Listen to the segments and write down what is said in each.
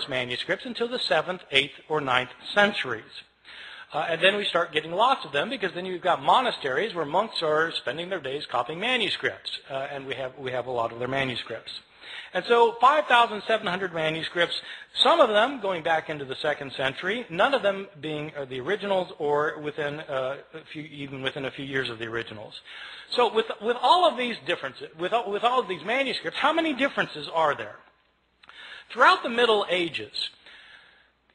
manuscripts until the 7th, 8th, or 9th centuries. And then we start getting lots of them, because then you've got monasteries where monks are spending their days copying manuscripts, and we have a lot of their manuscripts. And so 5,700 manuscripts, some of them going back into the 2nd century, none of them being the originals or within even within a few years of the originals. So with all of these differences, with all of these manuscripts, how many differences are there? Throughout the Middle Ages,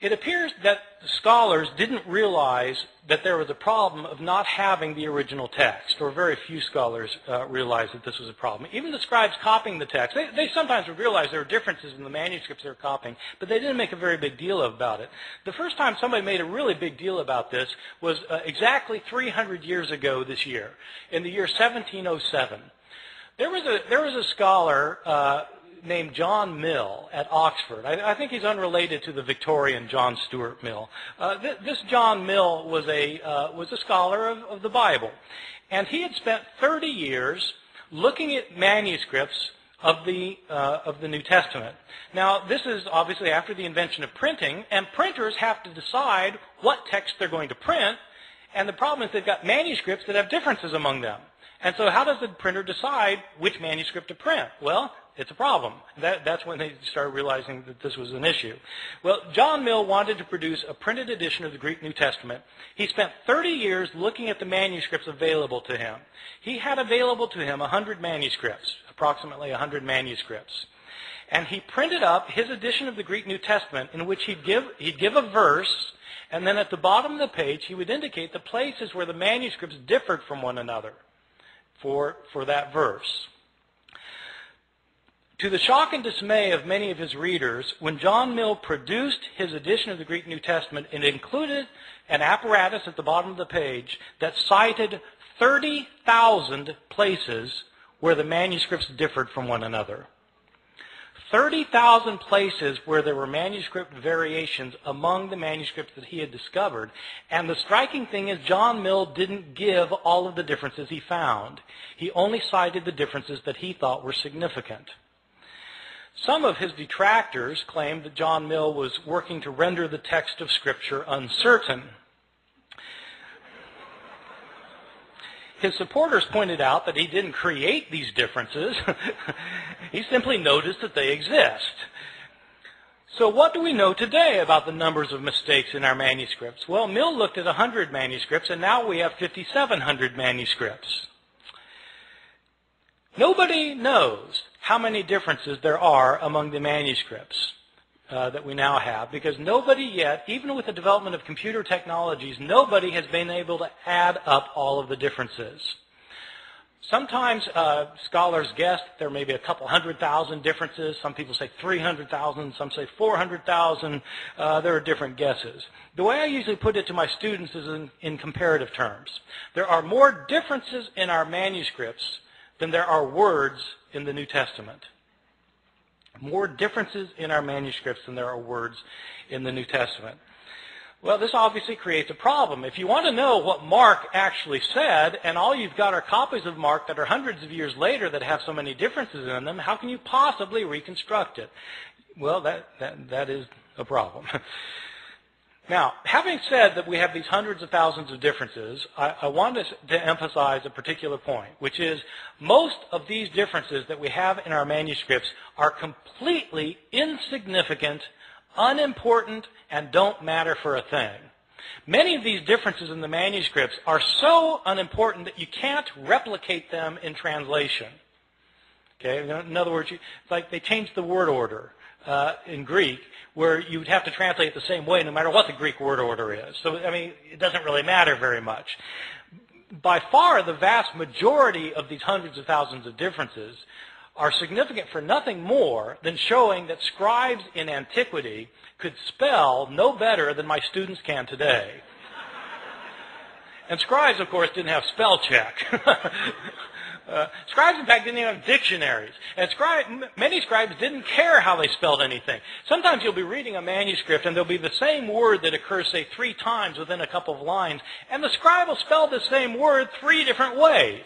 it appears that scholars didn't realize that there was a problem of not having the original text, or very few scholars realized that this was a problem. Even the scribes copying the text, they sometimes would realize there were differences in the manuscripts they were copying, but they didn't make a very big deal about it. The first time somebody made a really big deal about this was exactly 300 years ago this year, in the year 1707. There was a scholar named John Mill at Oxford. I think he's unrelated to the Victorian Jon Stewart Mill. This John Mill was a scholar of the Bible, and he had spent 30 years looking at manuscripts of the New Testament. Now, this is obviously after the invention of printing, and printers have to decide what text they're going to print, and the problem is they've got manuscripts that have differences among them. And so how does the printer decide which manuscript to print? Well, it's a problem. That's when they started realizing that this was an issue. Well, John Mill wanted to produce a printed edition of the Greek New Testament. He spent 30 years looking at the manuscripts available to him. He had available to him 100 manuscripts, approximately 100 manuscripts. And he printed up his edition of the Greek New Testament, in which he'd give a verse, and then at the bottom of the page he would indicate the places where the manuscripts differed from one another for that verse. To the shock and dismay of many of his readers, when John Mill produced his edition of the Greek New Testament, it included an apparatus at the bottom of the page that cited 30,000 places where the manuscripts differed from one another. 30,000 places where there were manuscript variations among the manuscripts that he had discovered. And the striking thing is John Mill didn't give all of the differences he found. He only cited the differences that he thought were significant. Some of his detractors claimed that John Mill was working to render the text of Scripture uncertain. His supporters pointed out that he didn't create these differences. He simply noticed that they exist. So what do we know today about the numbers of mistakes in our manuscripts? Well, Mill looked at 100 manuscripts, and now we have 5,700 manuscripts. Nobody knows how many differences there are among the manuscripts that we now have, because nobody yet, even with the development of computer technologies, nobody has been able to add up all of the differences. Sometimes scholars guess there may be a couple 100,000 differences. Some people say 300,000. Some say 400,000. There are different guesses. The way I usually put it to my students is in comparative terms. There are more differences in our manuscripts than there are words in the New Testament. More differences in our manuscripts than there are words in the New Testament. Well, this obviously creates a problem. If you want to know what Mark actually said, and all you've got are copies of Mark that are hundreds of years later that have so many differences in them, how can you possibly reconstruct it? Well, that is a problem. Now, having said that we have these hundreds of thousands of differences, I want to emphasize a particular point, which is most of these differences that we have in our manuscripts are completely insignificant, unimportant, and don't matter for a thing. Many of these differences in the manuscripts are so unimportant that you can't replicate them in translation. Okay? In other words, it's like they changed the word order in Greek, where you would have to translate it the same way no matter what the Greek word order is. So, I mean, it doesn't really matter very much. By far, the vast majority of these hundreds of thousands of differences are significant for nothing more than showing that scribes in antiquity could spell no better than my students can today. And scribes, of course, didn't have spell check. Scribes, in fact, didn't even have dictionaries. And many scribes didn't care how they spelled anything. Sometimes you'll be reading a manuscript and there'll be the same word that occurs, say, 3 times within a couple of lines, and the scribe will spell the same word 3 different ways.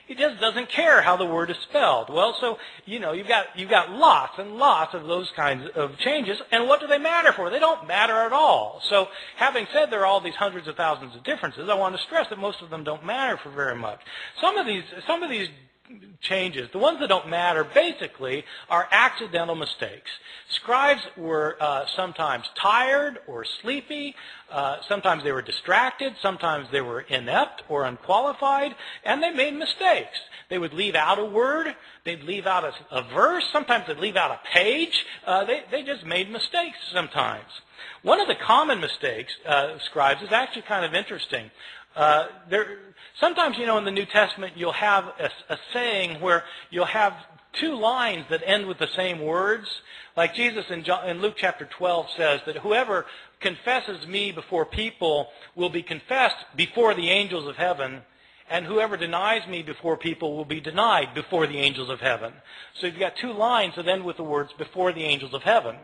He just doesn't care how the word is spelled. Well, so, you've got lots and lots of those kinds of changes, and what do they matter for? They don't matter at all. So, having said there are all these hundreds of thousands of differences, I want to stress that most of them don't matter for very much. Some of these changes, the ones that don't matter, basically are accidental mistakes. Scribes were sometimes tired or sleepy. Sometimes they were distracted. Sometimes they were inept or unqualified, and they made mistakes. They would leave out a word. They'd leave out a verse. Sometimes they'd leave out a page. They just made mistakes sometimes. One of the common mistakes of scribes is actually kind of interesting. Sometimes, in the New Testament, you'll have a saying where you'll have two lines that end with the same words. Like Jesus in Luke chapter 12 says that whoever confesses me before people will be confessed before the angels of heaven, and whoever denies me before people will be denied before the angels of heaven. So you've got two lines that end with the words before the angels of heaven.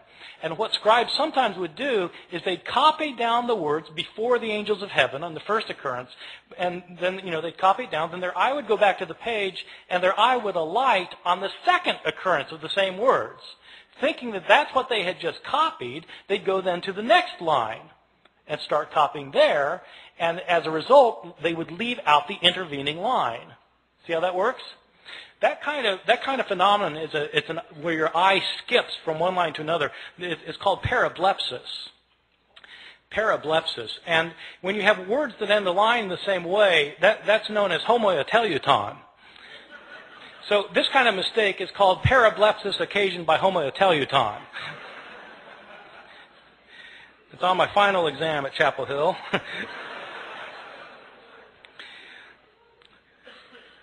And what scribes sometimes would do is they'd copy down the words before the angels of heaven on the first occurrence, and then, they'd copy it down, then their eye would go back to the page, and their eye would alight on the second occurrence of the same words. Thinking that that's what they had just copied, they'd go then to the next line and start copying there, and as a result, they would leave out the intervening line. See how that works? That kind of phenomenon is where your eye skips from one line to another. It's called parablepsis. Parablepsis. And when you have words that end the line the same way, that's known as homoteleuton. So this kind of mistake is called parablepsis occasioned by homoteleuton. It's on my final exam at Chapel Hill.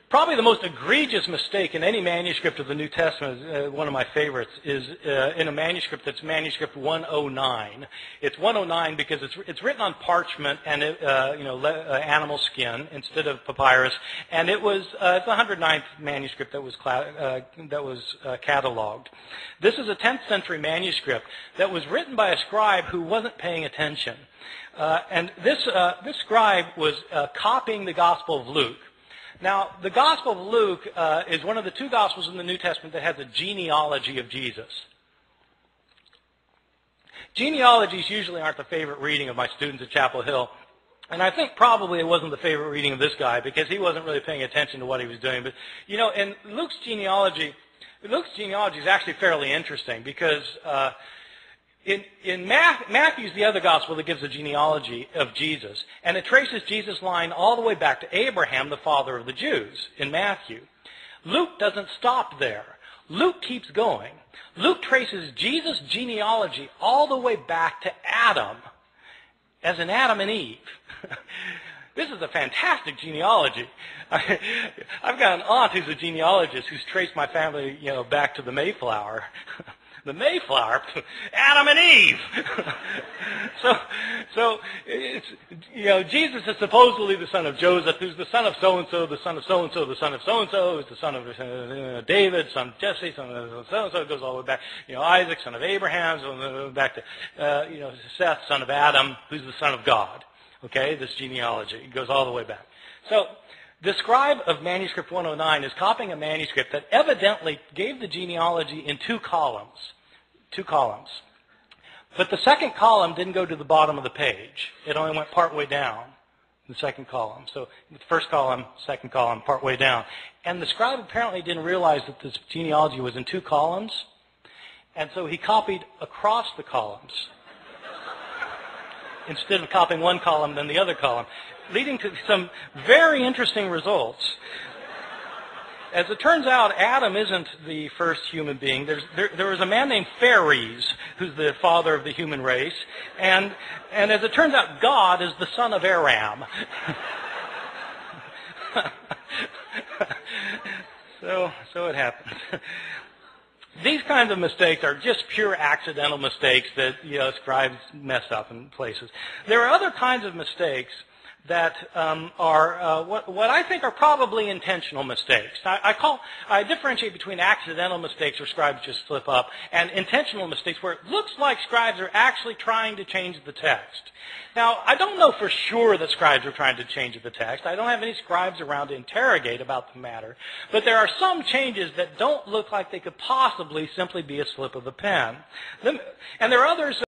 Probably the most egregious mistake in any manuscript of the New Testament, one of my favorites, is in a manuscript that's manuscript 109. It's 109 because it's written on parchment and animal skin instead of papyrus, and it's the 109th manuscript that was cataloged. This is a 10th century manuscript that was written by a scribe who wasn't paying attention, and this scribe was copying the Gospel of Luke. Now, the Gospel of Luke is one of the two Gospels in the New Testament that has a genealogy of Jesus. Genealogies usually aren't the favorite reading of my students at Chapel Hill, and I think probably it wasn't the favorite reading of this guy because he wasn't really paying attention to what he was doing. But, in Luke's genealogy is actually fairly interesting because in Matthew's the other gospel that gives a genealogy of Jesus, and it traces Jesus' line all the way back to Abraham, the father of the Jews, in Matthew. Luke doesn't stop there. Luke keeps going. Luke traces Jesus' genealogy all the way back to Adam, as in Adam and Eve. This is a fantastic genealogy. I've got an aunt who's a genealogist who's traced my family, back to the Mayflower. The Mayflower, Adam and Eve. so it's, Jesus is supposedly the son of Joseph, who's the son of so-and-so, the son of so-and-so, the son of so-and-so, who's the son of David, son of Jesse, son of so-and-so. It goes all the way back. Isaac, son of Abraham, so back to, Seth, son of Adam, who's the son of God. Okay, this genealogy. It goes all the way back. So the scribe of manuscript 109 is copying a manuscript that evidently gave the genealogy in two columns. But the second column didn't go to the bottom of the page. It only went part way down, the second column. So the first column, second column, part way down. And the scribe apparently didn't realize that this genealogy was in two columns, and so he copied across the columns instead of copying one column then the other column, leading to some very interesting results. As it turns out, Adam isn't the first human being. There was a man named Phares, who's the father of the human race, and as it turns out, God is the son of Aram. So it happens. These kinds of mistakes are just pure accidental mistakes that scribes mess up in places. There are other kinds of mistakes that are what I think are probably intentional mistakes. I differentiate between accidental mistakes where scribes just slip up and intentional mistakes where it looks like scribes are actually trying to change the text. Now, I don't know for sure that scribes are trying to change the text. I don't have any scribes around to interrogate about the matter. But there are some changes that don't look like they could possibly simply be a slip of the pen. And there are others